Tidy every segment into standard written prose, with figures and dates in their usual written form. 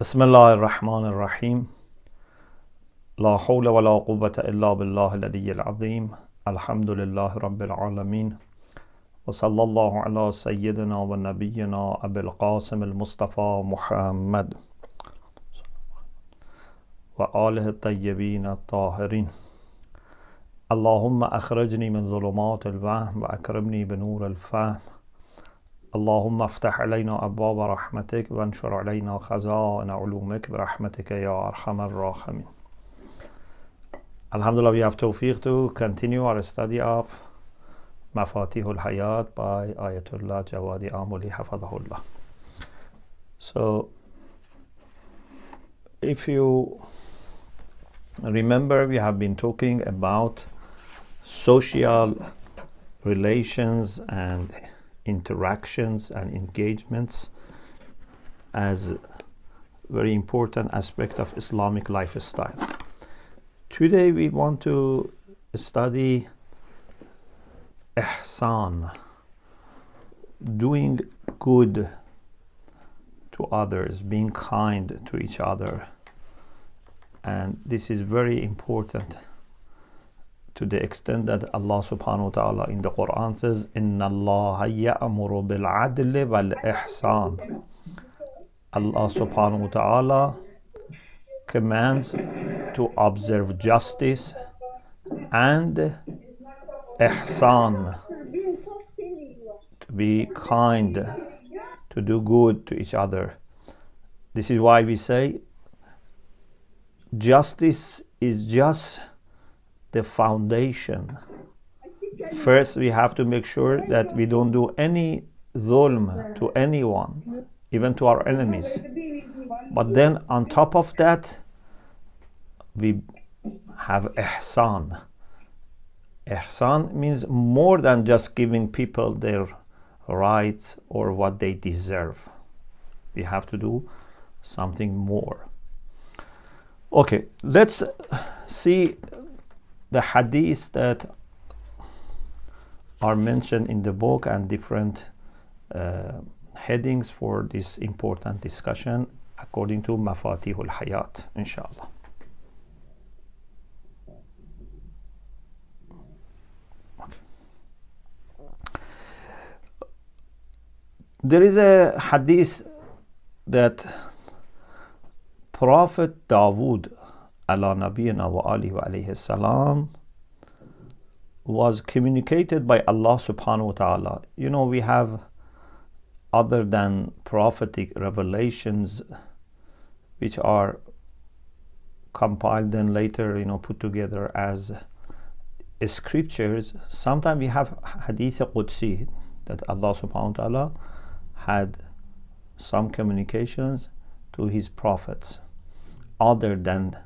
بسم الله الرحمن الرحيم لا حول ولا قوة إلا بالله العلي العظيم الحمد لله رب العالمين وصلى الله على سيدنا ونبينا أبي القاسم المصطفى محمد وآله الطيبين الطاهرين اللهم أخرجني من ظلمات الوهم وأكرمني بنور الفهم اللهم افتح علينا أبواب رحمتك وانشر علينا خزائن علومك برحمتك يا أرحم الراحمين. Alhamdulillah, we have tawfiq to continue our study of Mafatih al-Hayat by Ayatollah Jawadi Amuli Hafadahullah. So, if you remember, we have been talking about social relations and interactions and engagements as a very important aspect of Islamic lifestyle. Today we want to study ihsan, doing good to others, being kind to each other. And this is very important to the extent that Allah subhanahu wa ta'ala in the Quran says, Inna Allah ya'muru bil adli wal ihsan. Allah subhanahu wa ta'ala commands to observe justice and ihsan, to be kind, to do good to each other. This is why we say justice is just the foundation. First, we have to make sure that we don't do any dhulm to anyone, even to our enemies. But then on top of that, we have ihsan. Ihsan means more than just giving people their rights or what they deserve. We have to do something more. Okay, let's see the hadiths that are mentioned in the book and different headings for this important discussion according to Mafatih al-Hayat, inshallah. Okay. There is a hadith that Prophet Dawood ala nabiyina wa alihi wa alayhi salam was communicated by Allah subhanahu wa ta'ala. You know, we have other than prophetic revelations which are compiled and later, put together as scriptures. Sometimes we have hadith qudsi, that Allah subhanahu wa ta'ala had some communications to his prophets other than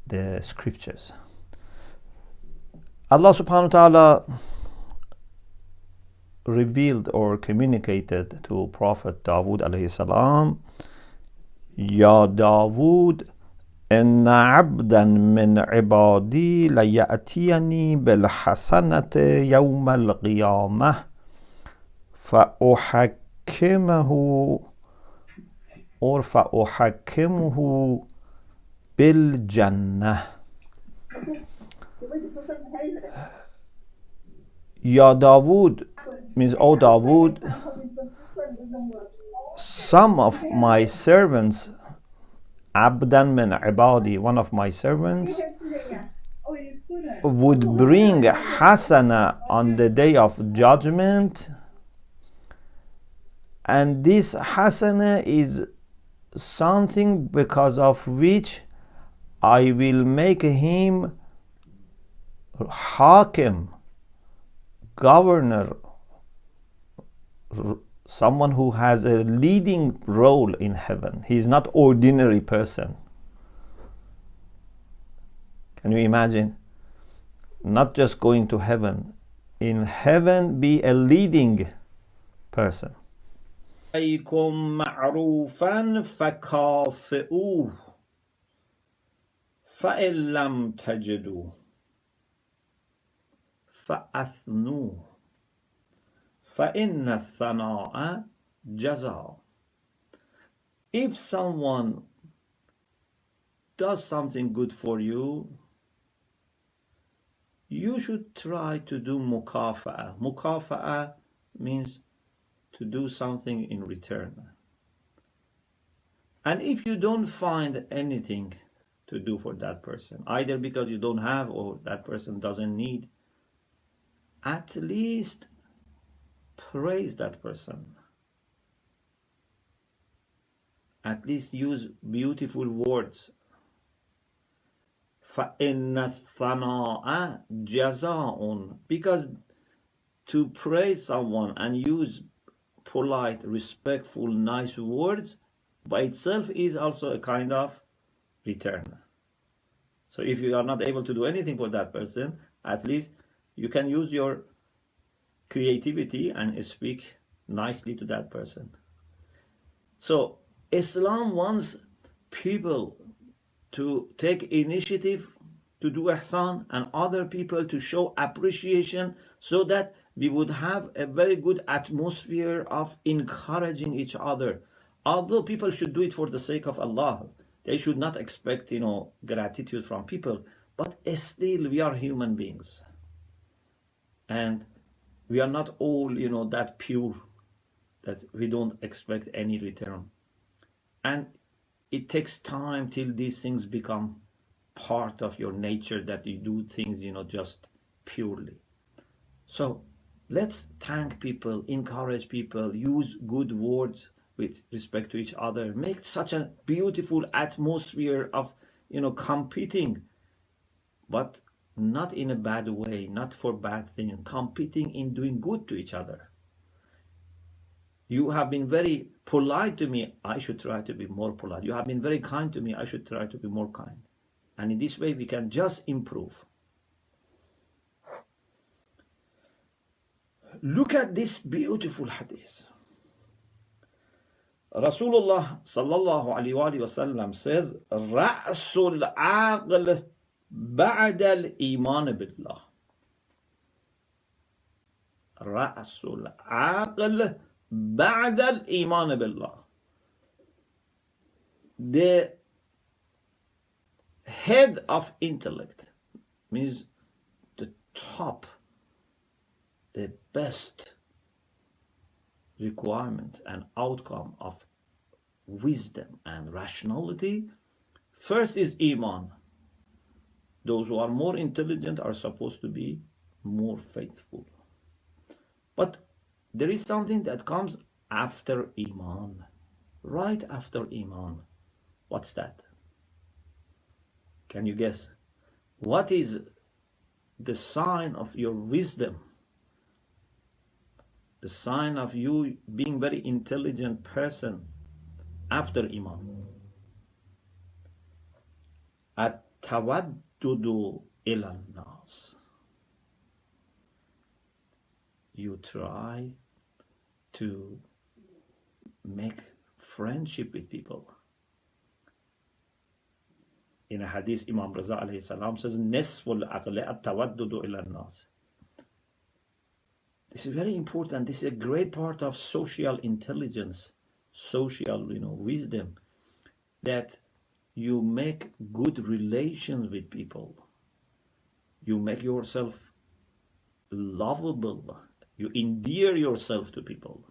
the scriptures. Allah subhanahu wa ta'ala revealed or communicated to Prophet Dawood alayhi salam, Ya Dawood, inna abdan min ibadi la ya'tiyani bil hasanati yawm al qiyamah fa uhakkimuhu or fa uhakkimuhu bil jannah. Ya Dawood means, O Dawood, some of my servants, abdan min ibadi, one of my servants, would bring hasana on the day of judgment, and this hasana is something because of which I will make him hakim, governor, someone who has a leading role in heaven. He is not ordinary person. Can you imagine? Not just going to heaven. In heaven, be a leading person. عليكم معروفا فكافئوه فإن لم تجدوا فأثنوه فإن الثناء جزاء. if someone does something good for you, you should try to do mukafa'a. Mukafa'a means to do something in return. And if you don't find anything to do for that person, either because you don't have or that person doesn't need, at least praise that person. At least use beautiful words. فَإِنَّ الثَّنَاءَ جَزَاءٌ. Because to praise someone and use polite, respectful, nice words by itself is also a kind of return. So if you are not able to do anything for that person, at least you can use your creativity and speak nicely to that person. So Islam wants people to take initiative to do ihsan and other people to show appreciation, so that we would have a very good atmosphere of encouraging each other. Although people should do it for the sake of Allah, they should not expect, gratitude from people, but still we are human beings. And we are not all, that pure that we don't expect any return. And it takes time till these things become part of your nature, that you do things, just purely. So let's thank people, encourage people, use good words with respect to each other, make such a beautiful atmosphere of, competing, but not in a bad way, not for bad things, competing in doing good to each other. You have been very polite to me, I should try to be more polite. You have been very kind to me, I should try to be more kind. And in this way we can just improve. Look at this beautiful hadith. Rasulullah sallallahu alaihi wasallam says, Ra'sul aql ba'da al-iman billah. Ra'sul aql ba'da al-iman billah. The head of intellect means the top, the best requirement and outcome of wisdom and rationality. First is iman. Those who are more intelligent are supposed to be more faithful. But there is something that comes after iman, right after iman. What's that? Can you guess? What is the sign of your wisdom? The sign of you being very intelligent person after iman. At-tawaddudu ila nas. You try to make friendship with people. In a hadith, Imam Raza alayhi salam says, Nisful aqli at-tawaddudu ila nas. This is very important. This is a great part of social intelligence, social, wisdom, that you make good relations with people. You make yourself lovable. You endear yourself to people.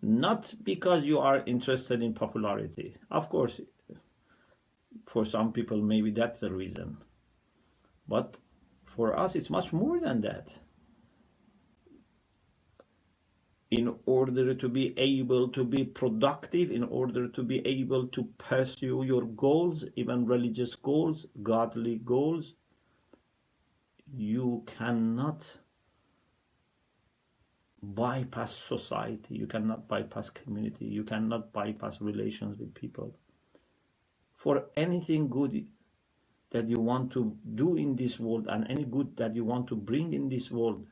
Not because you are interested in popularity. Of course, for some people, maybe that's the reason. But for us, it's much more than that. In order to be able to be productive, in order to be able to pursue your goals, even religious goals, godly goals, you cannot bypass society, you cannot bypass community, you cannot bypass relations with people. For anything good that you want to do in this world and any good that you want to bring in this world,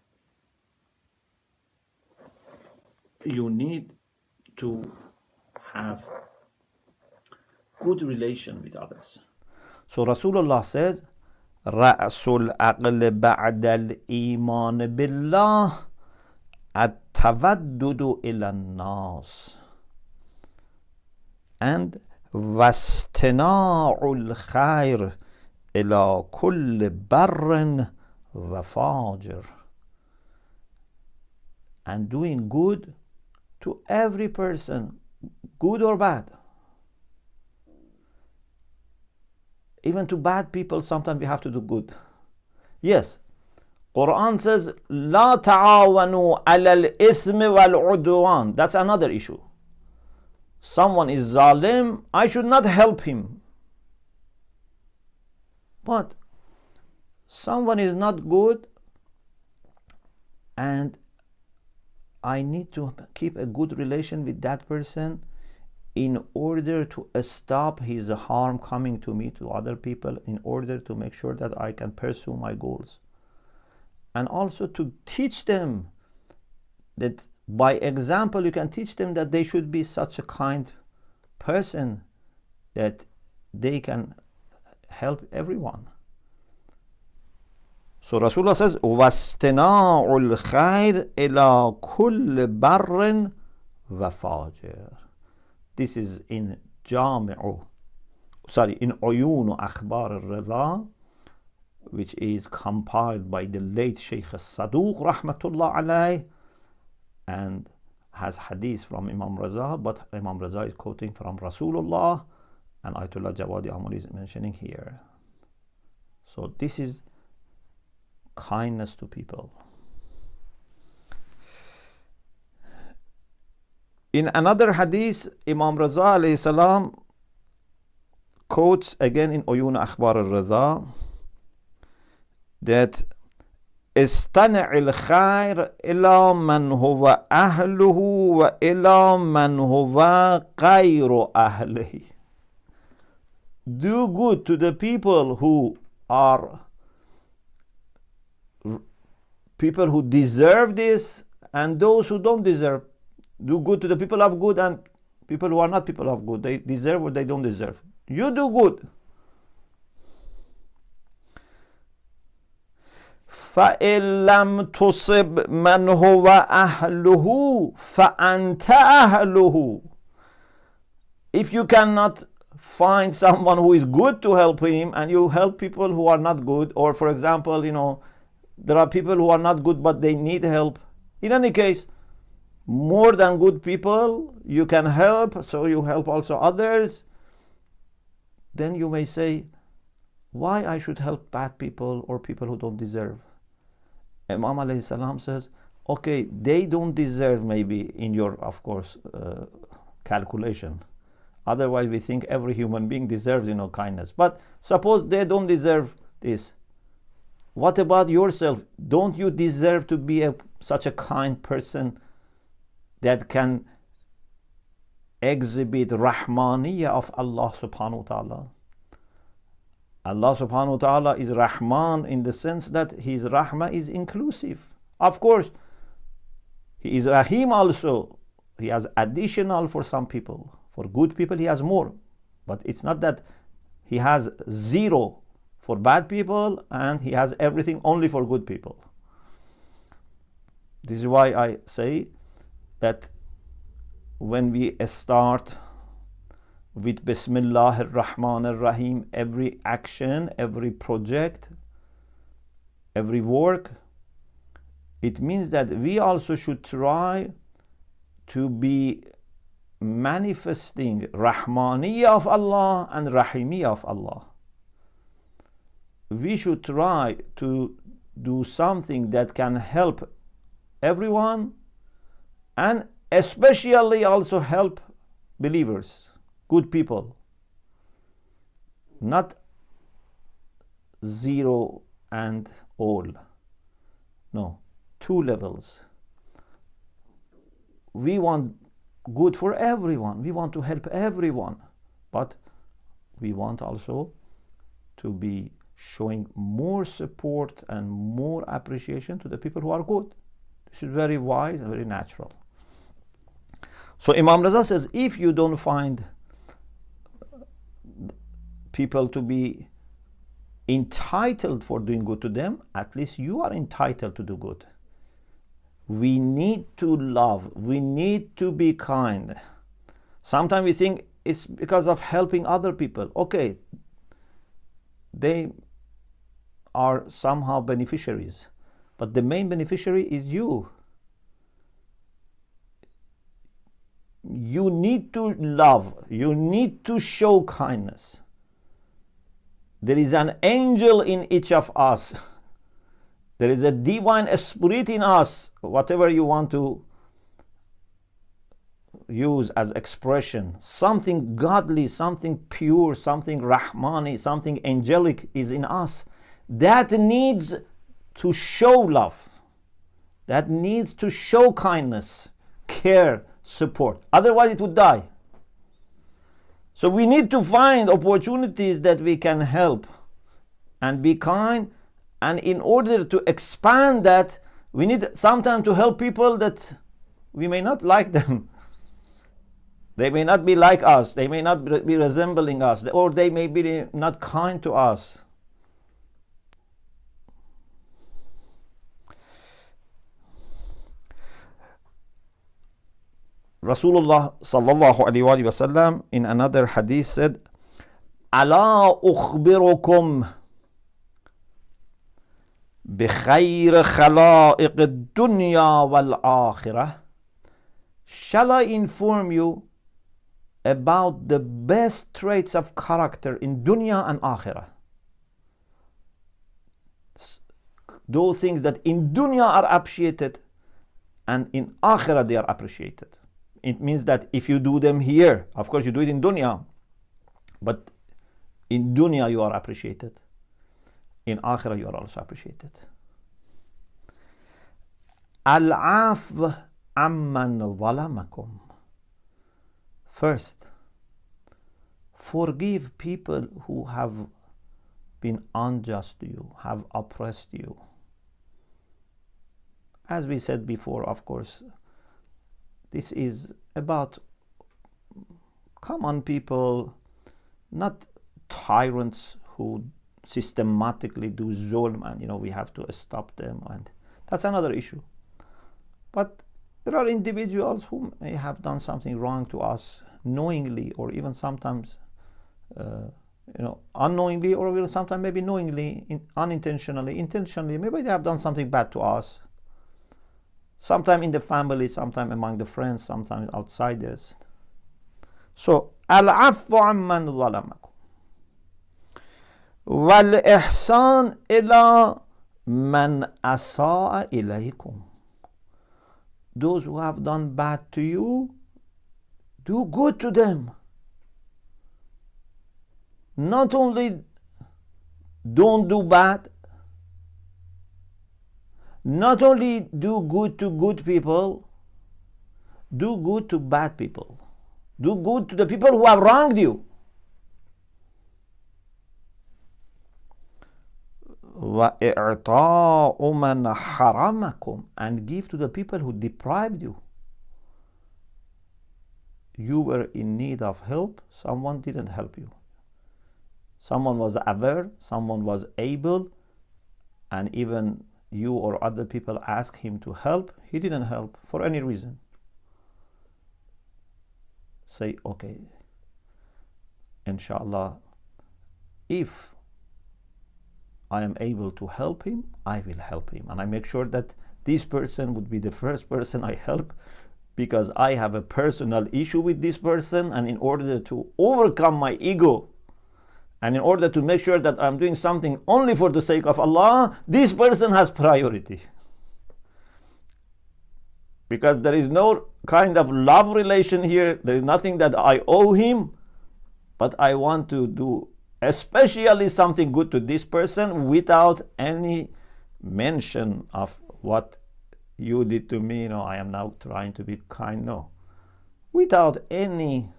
you need to have good relation with others. So Rasulullah says, Ra'sul aql ba'da al-iman billah at-tawaddudu ila nas. and واستناع الخير إلى كل بر وفاجر, and doing good to every person, good or bad. Even to bad people, sometimes we have to do good. Yes, Quran says, لا تعاونوا على الإثم والعدوان. That's another issue. Someone is zalim, I should not help him. But someone is not good, and I need to keep a good relation with that person in order to stop his harm coming to me, to other people, in order to make sure that I can pursue my goals. And also to teach them that by example, you can teach them that they should be such a kind person that they can help everyone. So Rasulullah says, وَاسْتِنَاعُ الْخَيْرِ إِلَى كُلِّ بَرٍ وَفَاجِرٍ. This is in in عيون أخبار الرضا, which is compiled by the late Sheikh Saduq rahmatullah alayh, and has hadith from Imam Raza, but Imam Raza is quoting from Rasulullah, and Ayatollah Jawadi Amuri is mentioning here. So this is kindness to people. In another hadith, Imam Raza alayhi salam quotes again in Uyun Akhbar al-Raza that استنع الخير إلى من هو أهله وإلى من هو غير أهله. Do good to the people who are people who deserve this and those who don't deserve. Do good to the people of good and people who are not people of good. They deserve or they don't deserve. You do good. فَإِن لَمْ تُصِبْ مَنْ هُوَ أَهْلُهُ فَأَنْتَ أَهْلُهُ. If you cannot find someone who is good to help him, and you help people who are not good, or for example, there are people who are not good but they need help. In any case, more than good people you can help, so you help also others. Then you may say, why I should help bad people or people who don't deserve? Imam alayhi salam says, okay, they don't deserve maybe in your, of course, calculation. Otherwise we think every human being deserves, kindness. But suppose they don't deserve this. What about yourself? Don't you deserve to be such a kind person that can exhibit Rahmaniyya of Allah subhanahu wa ta'ala? Allah subhanahu wa ta'ala is Rahman in the sense that his Rahmah is inclusive. Of course, he is Rahim also. He has additional for some people. For good people, he has more. But it's not that he has zero for bad people and he has everything only for good people. This is why I say that when we start with Bismillah ar-Rahman ar-Rahim, every action, every project, every work, it means that we also should try to be manifesting Rahmaniyya of Allah and Rahimiyya of Allah. We should try to do something that can help everyone and especially also help believers, good people. Not zero and all. No, two levels. We want good for everyone. We want to help everyone. But we want also to be showing more support and more appreciation to the people who are good. This is very wise and very natural. So Imam Raza says, if you don't find people to be entitled for doing good to them, at least you are entitled to do good. We need to love. We need to be kind. Sometimes we think it's because of helping other people. Okay, they are somehow beneficiaries, but the main beneficiary is you. You need to love, you need to show kindness. There is an angel in each of us. There is a divine spirit in us, whatever you want to use as expression. Something godly, something pure, something Rahmani, something angelic is in us. That needs to show love. That needs to show kindness, care, support. Otherwise it would die. So we need to find opportunities that we can help and be kind. And in order to expand that, we need sometimes to help people that we may not like them. They may not be like us. They may not be resembling us. Or they may be not kind to us. Rasulullah sallallahu alaihi wasallam in another hadith said, "Ala ukhbirukum بخير خلائق الدنيا والآخرة." Shall I inform you about the best traits of character in dunya and akhirah? Those things that in dunya are appreciated and in akhirah they are appreciated. It means that if you do them here, of course you do it in dunya, but in dunya you are appreciated. In akhirah you are also appreciated. Al-afw amman zalamakum. First, forgive people who have been unjust to you, have oppressed you. As we said before, of course, this is about common people, not tyrants who systematically do zulm, and we have to stop them, and that's another issue. But there are individuals who may have done something wrong to us knowingly, or even sometimes unknowingly, or even sometimes maybe knowingly, unintentionally, intentionally. Maybe they have done something bad to us. Sometime in the family, sometime among the friends, sometimes outsiders. So, al-afwu amman zalamakum wal-ihsan ila man asa'a ilaykum. Those who have done bad to you, do good to them. Not only don't do bad, not only do good to good people, do good to bad people. Do good to the people who have wronged you. وَإِعْطَاءُ مَنْ حَرَمَكُمْ, and give to the people who deprived you. You were in need of help, someone didn't help you. Someone was aware, someone was able, and even you or other people asked him to help, he didn't help for any reason. Say, okay, inshallah, if I am able to help him, I will help him. And I make sure that this person would be the first person I help, because I have a personal issue with this person, and in order to overcome my ego, and in order to make sure that I'm doing something only for the sake of Allah, this person has priority. Because there is no kind of love relation here, there is nothing that I owe him, but I want to do especially something good to this person without any mention of what you did to me. I am now trying to be kind. No. Without any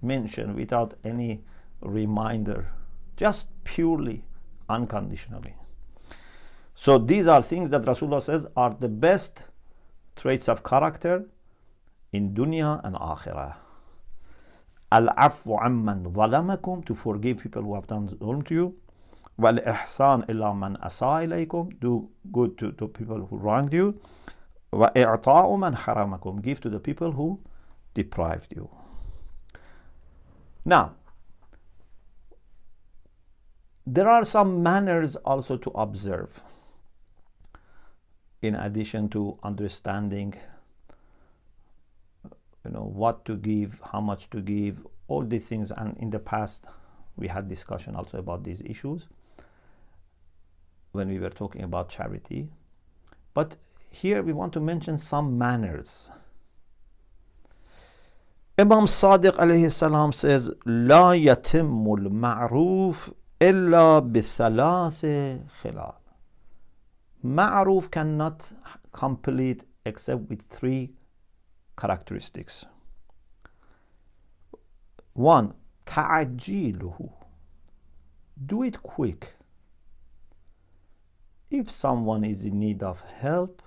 mention, without any reminder, just purely, unconditionally. So these are things that Rasulullah says are the best traits of character in dunya and akhirah. Al-afwu amman zalamakum, to forgive people who have done zulm to you. Wal-ihsan ila man asa'a ilaykum, do good to people who wronged you. Wa-i'ta'u man haramakum, give to the people who deprived you. Now, there are some manners also to observe in addition to understanding what to give, how much to give, all these things. And in the past we had discussion also about these issues when we were talking about charity. But here we want to mention some manners. Imam Sadiq alayhi salam says, لا يتم المعروف إلا بثلاث خلال. Ma'ruf cannot complete except with three characteristics. One, ta'ajiluhu. Do it quick. If someone is in need of help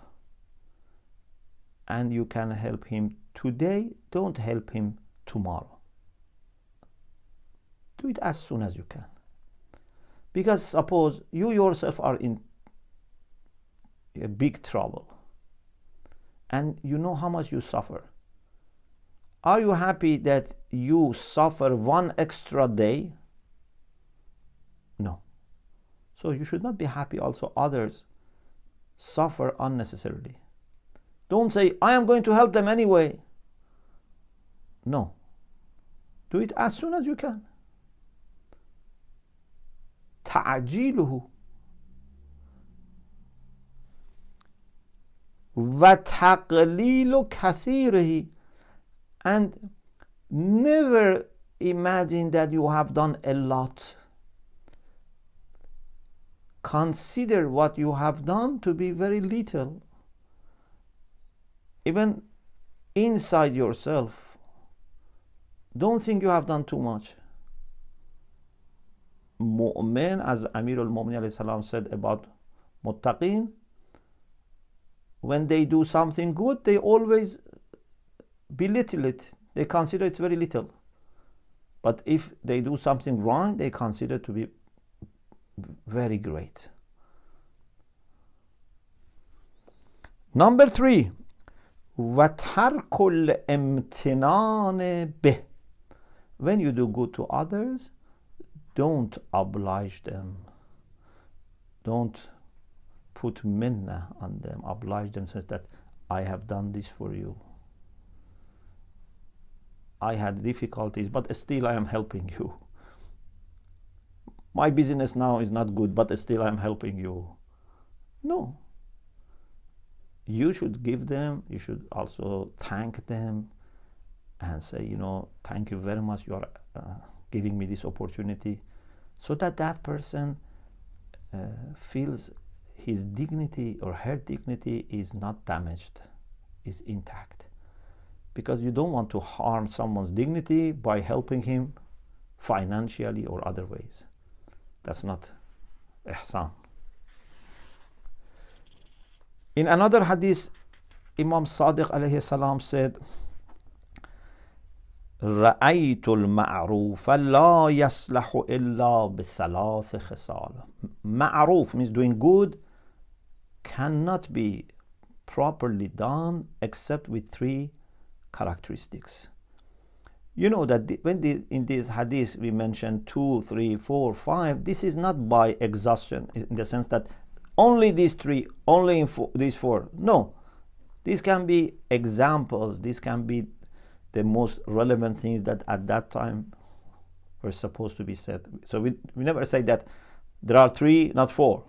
and you can help him today, don't help him tomorrow. Do it as soon as you can. Because suppose you yourself are in a big trouble and you know how much you suffer. Are you happy that you suffer one extra day? No. So you should not be happy also others suffer unnecessarily. Don't say, I am going to help them anyway. No. Do it as soon as you can. تعجيله وتقليل كثيره. And never imagine that you have done a lot. Consider what you have done to be very little. Even inside yourself, don't think you have done too much. Mu'min, as Amir al-Mu'minin alayhi salam said about muttaqin, when they do something good, they always belittle it. They consider it very little. But if they do something wrong, they consider to be very great. Number 3, وَتَرْكُ الْإِمْتِنَانِ بِهِ. When you do good to others, don't oblige them. Don't put minna on them. Oblige them says that I have done this for you. I had difficulties, but still I am helping you. My business now is not good, but still I am helping you. No. You should give them, you should also thank them and say, thank you very much, you are giving me this opportunity, so that that person feels his dignity or her dignity is not damaged, is intact. Because you don't want to harm someone's dignity by helping him financially or other ways. That's not ihsan. In another hadith, Imam Sadiq alayhi salam said, رَأَيْتُ الْمَعْرُوفَ لَا يَصْلَحُ إِلَّا بِثَلَاثِ خِصَالٍ. Ma'ruf means doing good cannot be properly done except with three characteristics. You know that in this hadith we mentioned 2, 3, 4, 5. This is not by exhaustion in the sense that only these three, only in these four. No. These can be examples. These can be the most relevant things that at that time were supposed to be said. So we never say that there are 3, not 4.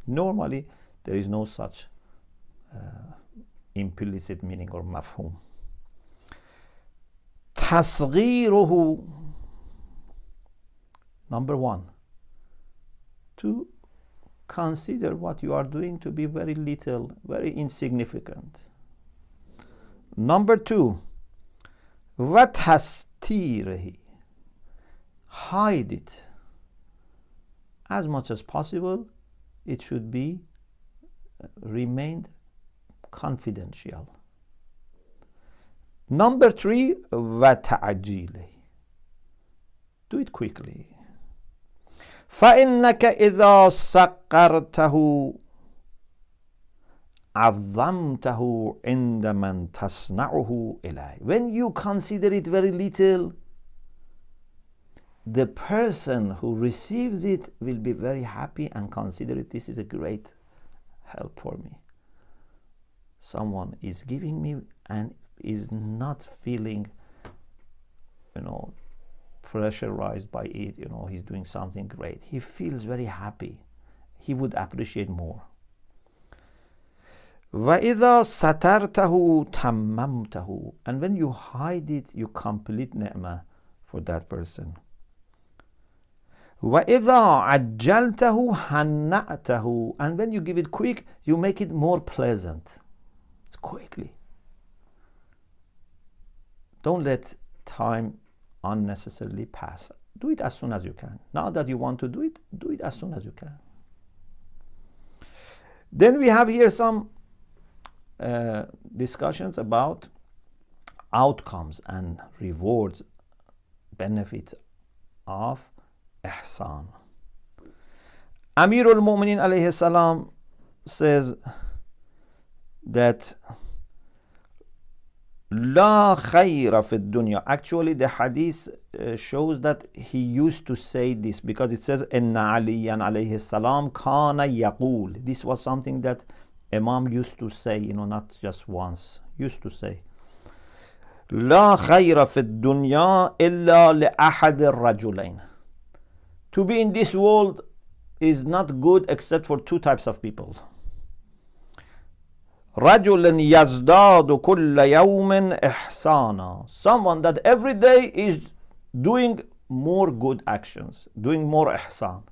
Normally, there is no such implicit meaning or mafhum. Tasghiruhu. Number 1, to consider what you are doing to be very little, very insignificant. Number 2, وَتَسْتِيرِهِ. Hide it. As much as possible, it should be remained confidential. Number 3, وَتَعْجِيلِهِ. Do it quickly. فَإِنَّكَ إِذَا سَقَّرْتَهُ عَظَّمْتَهُ عِنْدَ مَنْ تَصْنَعُهُ إِلَيْهِ. When you consider it very little, the person who receives it will be very happy and consider it, this is a great help for me. Someone is giving me and is not feeling, pressurized by it, he's doing something great. He feels very happy. He would appreciate more. وَإِذَا سَتَرْتَهُ تَمَّمْتَهُ, and when you hide it, you complete ni'mah for that person. وَإِذَا عَجَّلْتَهُ هَنَّأْتَهُ, and when you give it quick, you make it more pleasant. It's quickly. Don't let time unnecessarily pass. Do it as soon as you can. Now that you want to do it as soon as you can. Then we have here some discussions about outcomes and rewards, benefits of ihsan. Amir al-Mu'minin alayhi salam says that La khayra fi dunya. Actually, the hadith shows that he used to say this, because it says Inna Aliyan alayhi salam kana yaqul. This was something that Imam used to say, not just once. Used to say La khayra fi dunya illa li ahad al-rajulain. To be in this world is not good except for two types of people. رَجُلٌ يَزْدَادُ كُلَّ يَوْمٍ إِحْسَانًا. Someone that every day is doing more good actions, doing more ihsan.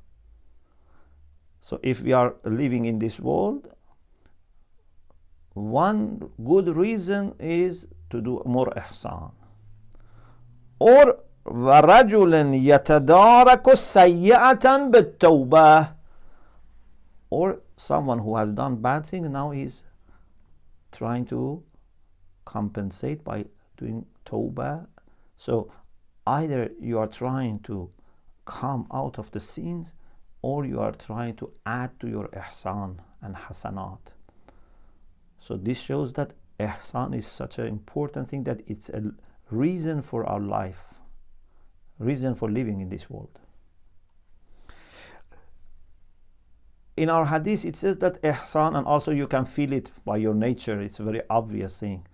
So if we are living in this world, one good reason is to do more ihsan. Or وَرَجُلٌ يَتَدَارَكُ سَيِّئَةً بِالتَّوْبَةِ. Or someone who has done bad things, now he's trying to compensate by doing tawbah. So either you are trying to come out of the sins, or you are trying to add to your ihsan and hasanat. So this shows that ihsan is such an important thing, that it's a reason for our life, reason for living in this world. In our hadith, it says that ihsan, and also you can feel it by your nature, it's a very obvious thing,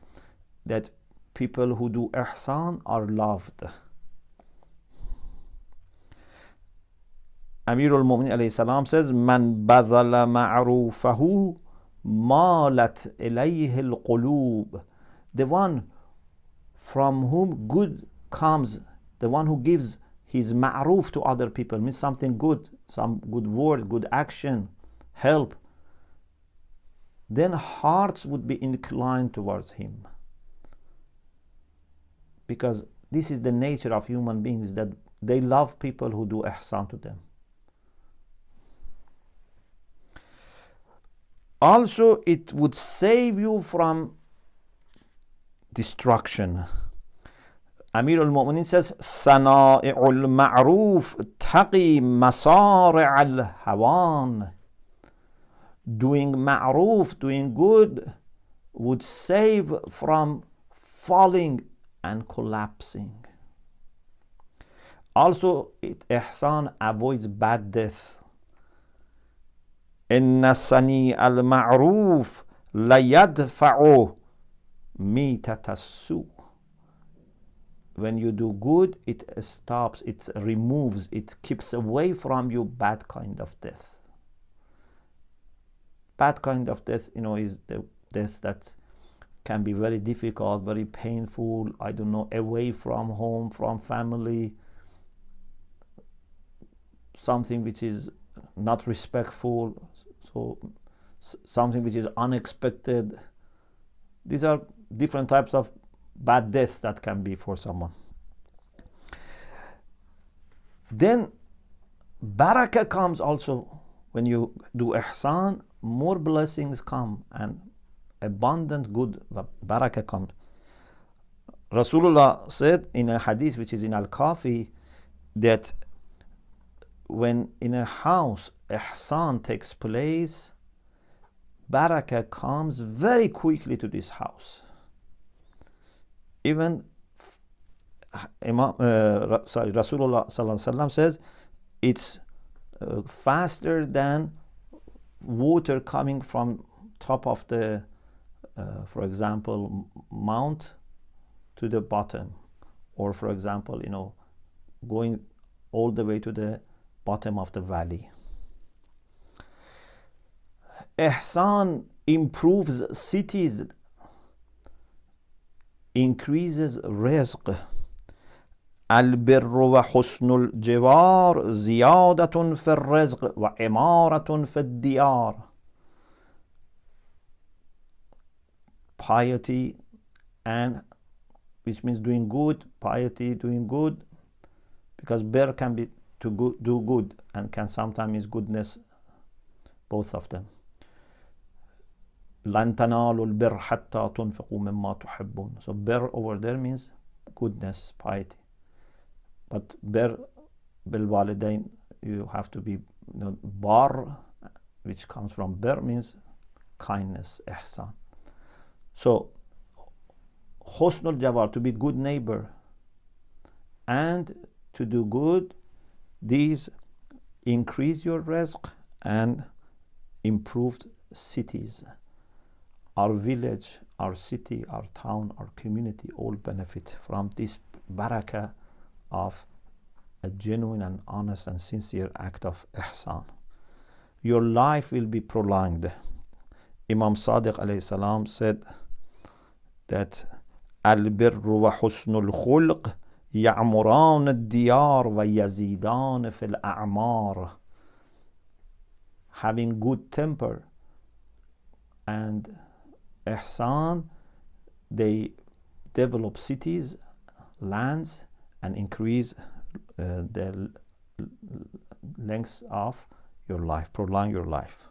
that people who do ihsan are loved. Amir al-Mu'minin alayhi salam says, Man badhala ma'rufahu malat ilayhi al-qulub. The one from whom good comes, the one who gives his ma'ruf to other people, means something good, some good word, good action, help, then hearts would be inclined towards him. Because this is the nature of human beings, that they love people who do ihsan to them. Also, it would save you from destruction. Amir al-Mu'minin says, Sana'i'ul ma'ruf taqi masari'al hawan. Doing ma'ruf, doing good, would save from falling and collapsing. Also, ihsan avoids bad death. Inna sani al-ma'ruf la yadfa'u mitatassu. When you do good, it stops, it removes, it keeps away from you bad kind of death. Bad kind of death, is the death that can be very difficult, very painful, away from home, from family, something which is not respectful, so something which is unexpected. These are different types of bad death that can be for someone. Then barakah comes also. When you do ihsan, more blessings come and abundant good barakah comes. Rasulullah said in a hadith which is in Al-Kafi, that when in a house ihsan takes place, barakah comes very quickly to this house. Even Rasulullah sallallahu alaihi wasallam says it's faster than water coming from top of the, for example, mount to the bottom, or for example, going all the way to the bottom of the valley. Ihsan improves cities, increases rizq. البر وحسن الجوار زيادة في الرزق وعمارة في الديار. Piety, and which means doing good, piety, doing good, because bir can be to do good and can sometimes mean goodness, both of them. لن تنالوا البر حتى تنفقوا مما تحبون. So bir over there means goodness, piety. But bir bil walidain, you have to be bar, which comes from bir, means kindness, ihsan. So husnul jawar, to be good neighbor and to do good, these increase your rizq and improved cities. Our village, our city, our town, our community all benefit from this barakah of a genuine and honest and sincere act of ihsan. Your life will be prolonged. Imam Sadiq alayhi salam said that al-birru wa husnul khulq ya'muran ad-diyar wa yazidan fil a'mar. Having good temper and ihsan, they develop cities, lands, and increase the length of your life, prolong your life.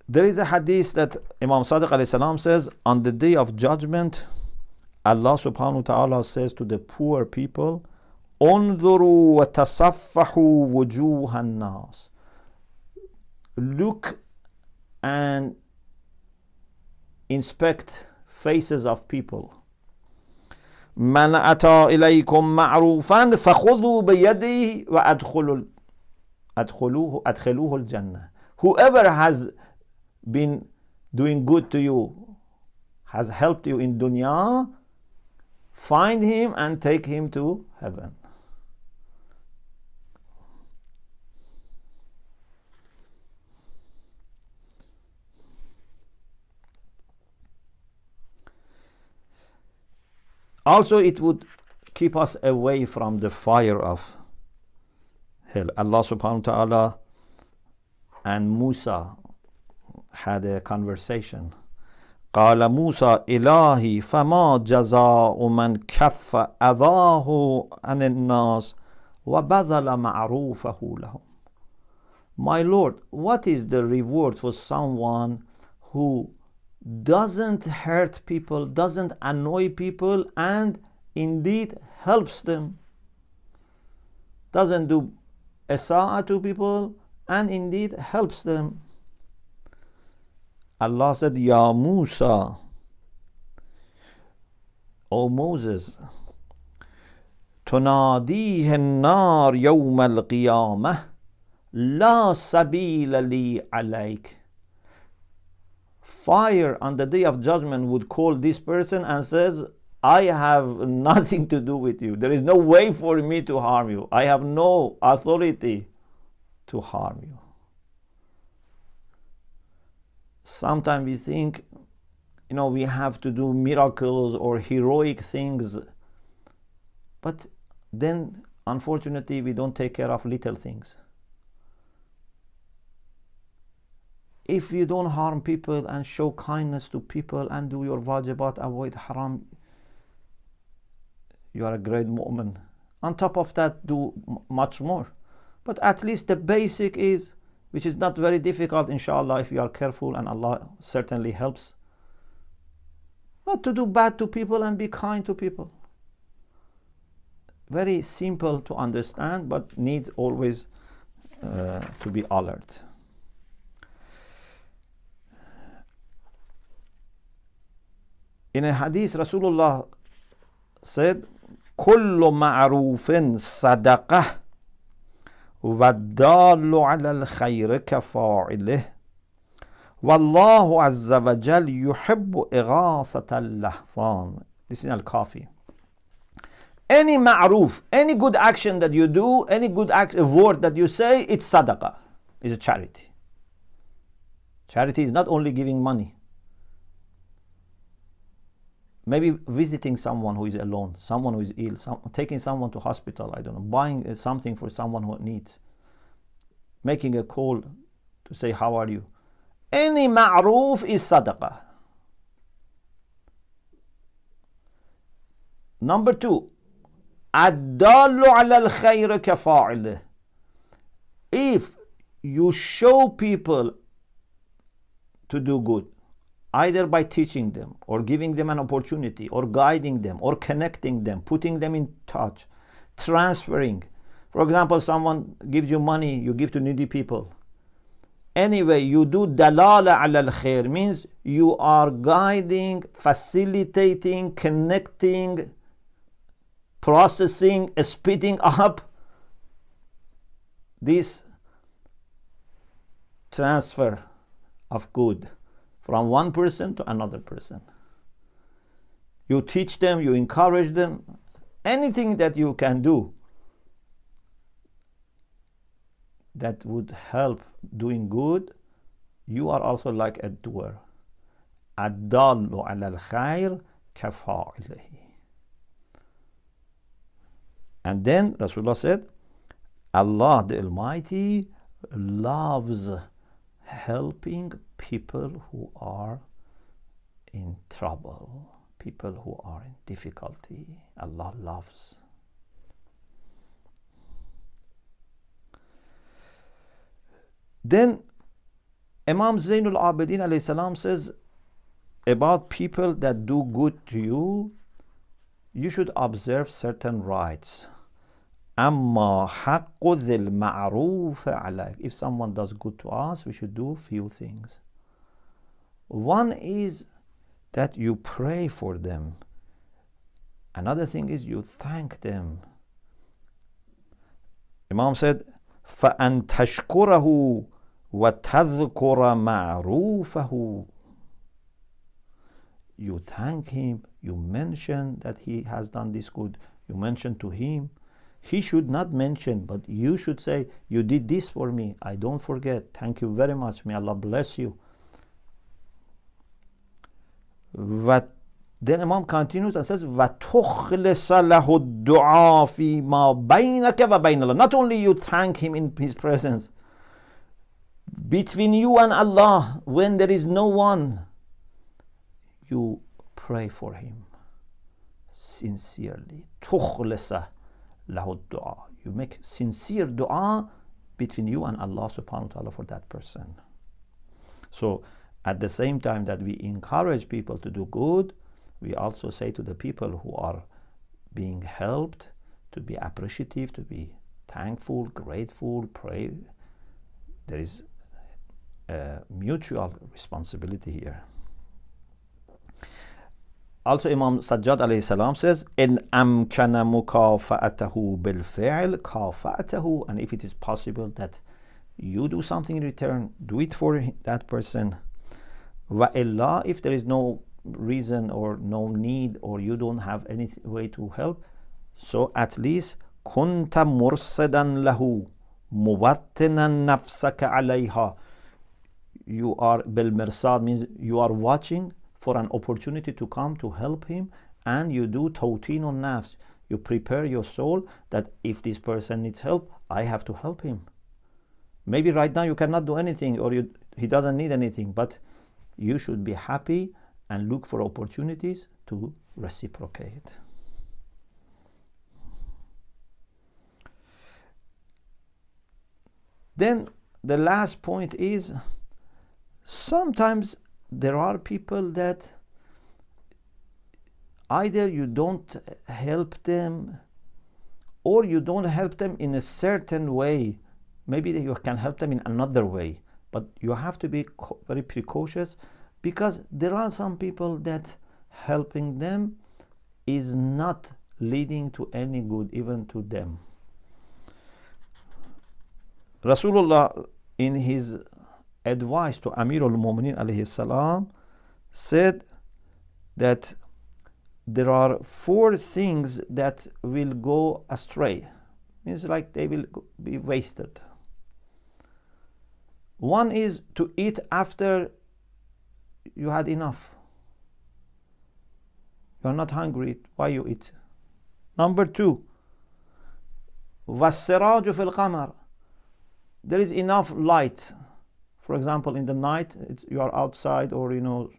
There is a hadith that Imam Sadiq alayhi salam says, on the day of judgment, Allah subhanahu wa ta'ala says to the poor people, انظروا وتصفحوا وجوه الناس. Look and inspect faces of people. من أتى إليكم معروفا فخذوا بيده وأدخلوه الجنة. Whoever has been doing good to you, has helped you in dunya, find him and take him to heaven. Also, it would keep us away from the fire of hell. Allah subhanahu wa ta'ala and Musa had a conversation. قال موسى إلهي فما جزاء من كف أذاه عن الناس وبذل معروفه لهم. My Lord, what is the reward for someone who doesn't hurt people, doesn't annoy people, and indeed helps them? Doesn't do isa'a to people and indeed helps them. Allah said, Ya Musa, O Moses, تناديه النار يوم القيامة لا سبيل لي عليك. Fire on the day of judgment would call this person and says, I have nothing to do with you. There is no way for me to harm you. I have no authority to harm you. Sometimes we think, we have to do miracles or heroic things. But then, unfortunately, we don't take care of little things. If you don't harm people and show kindness to people and do your wajibat, avoid haram, you are a great mu'min. On top of that, do much more. But at least the basic is, which is not very difficult, inshallah, if you are careful, and Allah certainly helps, not to do bad to people and be kind to people. Very simple to understand, but needs always to be alert. In a hadith, Rasulullah said, كل معروف صدقة والدال على الخير كفاعله والله عز وجل يحب إغاثة اللهفان. This is al-Kafi. Any ma'roof, any good action that you do, any good word that you say, it's sadaqah, it's a charity. Charity is not only giving money. Maybe visiting someone who is alone, someone who is ill, taking someone to hospital, I don't know, buying something for someone who needs, making a call to say, how are you? Any ma'roof is sadaqah. Number 2, الدال على الخير كفاعله. If you show people to do good, either by teaching them or giving them an opportunity or guiding them or connecting them, putting them in touch, transferring. For example, someone gives you money, you give to needy people. Anyway, you do dalala ala al-khair, means you are guiding, facilitating, connecting, processing, speeding up this transfer of good from one person to another person. You teach them, you encourage them, anything that you can do that would help doing good, you are also like a doer. الدال على الخير كفاعله. And then Rasulullah said, Allah the Almighty loves helping people who are in trouble, people who are in difficulty. Allah loves. Then Imam Zainul Abidin alayhi salam says about people that do good to you, you should observe certain rights. أما حق ذي المعروف عليك. If someone does good to us, we should do few things. One is that you pray for them. Another thing is you thank them. Imam said, فَأَن تَشْكُرَهُ وَتَذْكُرَ مَعْرُوفَهُ. You thank him, you mention that he has done this good, you mention to him. He should not mention, but you should say, you did this for me, I don't forget, thank you very much, may Allah bless you. Then Imam continues and says, وَتُخْلِصَ لَهُ الدُّعَى فِي مَا بَيْنَكَ وَبَيْنَ اللَّهِ. Not only you thank him in his presence, between you and Allah, when there is no one, you pray for him sincerely. تُخْلِصَ له الدعاء. You make sincere dua between you and Allah subhanahu wa ta'ala for that person. So at the same time that we encourage people to do good, we also say to the people who are being helped to be appreciative, to be thankful, grateful, pray. There is a mutual responsibility here. Also Imam Sajjad alayhi salam says, in amkana mukafa'atahu bil fi'l kafa'atahu. And if it is possible that you do something in return, do it for that person. Wa illa, if there is no reason or no need, or you don't have any way to help, so at least kunta mursadan lahu muwattinan nafsaka alayha. You are bil mirsad, means you are watching for an opportunity to come to help him, and you do tawteen on nafs. You prepare your soul that if this person needs help, I have to help him. Maybe right now you cannot do anything, or he doesn't need anything, but you should be happy and look for opportunities to reciprocate. Then the last point is, sometimes there are people that either you don't help them, or you don't help them in a certain way. Maybe you can help them in another way, but you have to be very precautious, because there are some people that helping them is not leading to any good, even to them. Rasulullah, in his advice to Amir al-Mu'minin alayhi salam, said that there are 4 things that will go astray. Means like they will be wasted. One is to eat after you had enough. You are not hungry, why you eat? Number 2, وَالسِّرَاجُ فِي الْقَمَرِ. There is enough light. For example, in the night, you are outside, or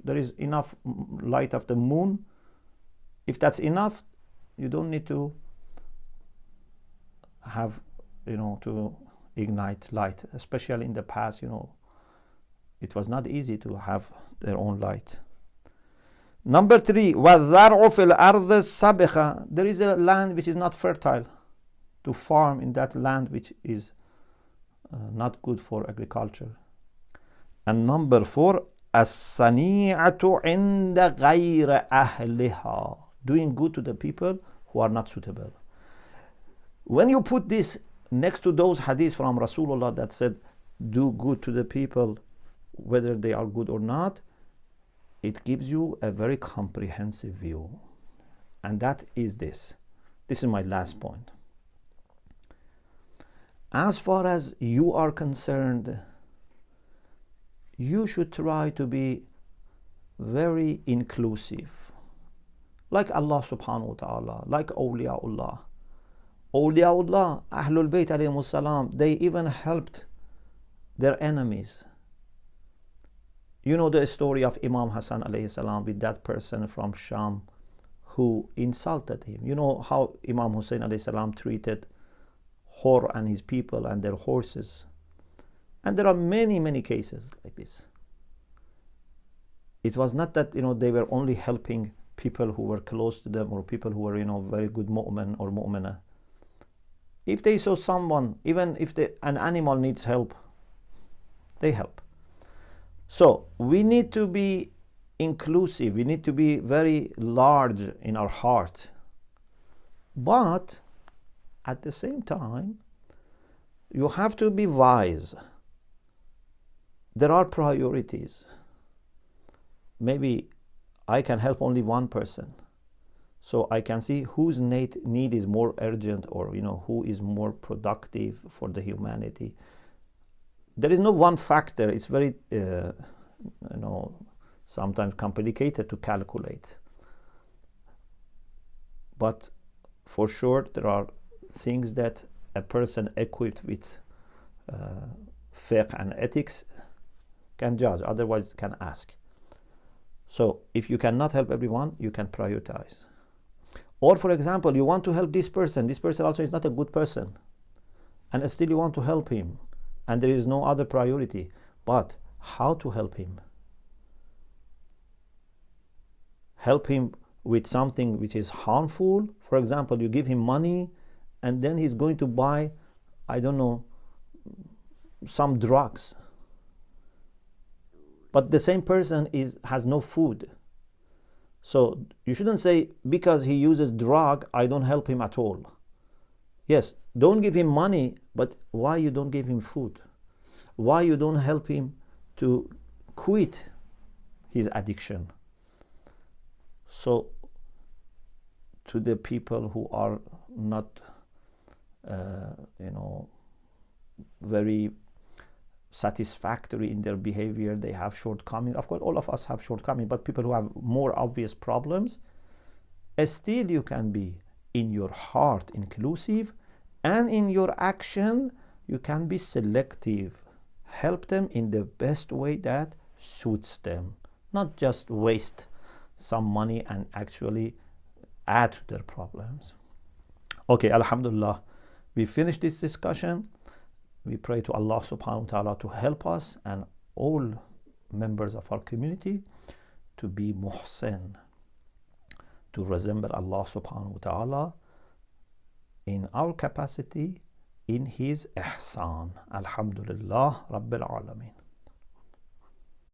there is enough light of the moon. If that's enough, you don't need to have, to ignite light. Especially in the past, it was not easy to have their own light. Number 3, وَالذَّرْعُ فِي الْأَرْضِ السَّابِخَةِ. There is a land which is not fertile. To farm in that land which is not good for agriculture. And number 4, الصَّنِيعَةُ عِنْدَ غَيْرِ أَهْلِهَا. Doing good to the people who are not suitable. When you put this next to those hadiths from Rasulullah that said, do good to the people, whether they are good or not, it gives you a very comprehensive view. And that is this. This is my last point. As far as you are concerned, you should try to be very inclusive. Like Allah subhanahu wa ta'ala, like awliyaullah. Awliyaullah, Ahlul Bayt alayhimus salam, they even helped their enemies. You know the story of Imam Hassan alayhi salam with that person from Sham who insulted him. You know how Imam Hussein alayhi salam treated Hor and his people and their horses. And there are many, many cases like this. It was not that they were only helping people who were close to them, or people who were very good mu'min or mu'mina. If they saw someone, even if an animal needs help, they help. So we need to be inclusive. We need to be very large in our heart. But at the same time, you have to be wise. There are priorities. Maybe I can help only one person. So I can see whose need is more urgent, or who is more productive for the humanity. There is no one factor. It's very sometimes complicated to calculate. But for sure there are things that a person equipped with fiqh and ethics can judge, otherwise can ask. So if you cannot help everyone, you can prioritize. Or for example, you want to help this person also is not a good person, and still you want to help him, and there is no other priority. But how to help him? Help him with something which is harmful. For example, you give him money and then he's going to buy, I don't know, some drugs. But the same person has no food. So you shouldn't say, because he uses drug, I don't help him at all. Yes, don't give him money, but why you don't give him food? Why you don't help him to quit his addiction? So to the people who are not very satisfactory in their behavior, they have shortcomings. Of course, all of us have shortcomings, but people who have more obvious problems, still you can be in your heart inclusive, and in your action you can be selective. Help them in the best way that suits them, not just waste some money and actually add to their problems. Okay, alhamdulillah, we finished this discussion. We pray to Allah subhanahu wa ta'ala to help us and all members of our community to be muhsin, to resemble Allah subhanahu wa ta'ala in our capacity, in His ihsan. Alhamdulillah Rabbil Alameen.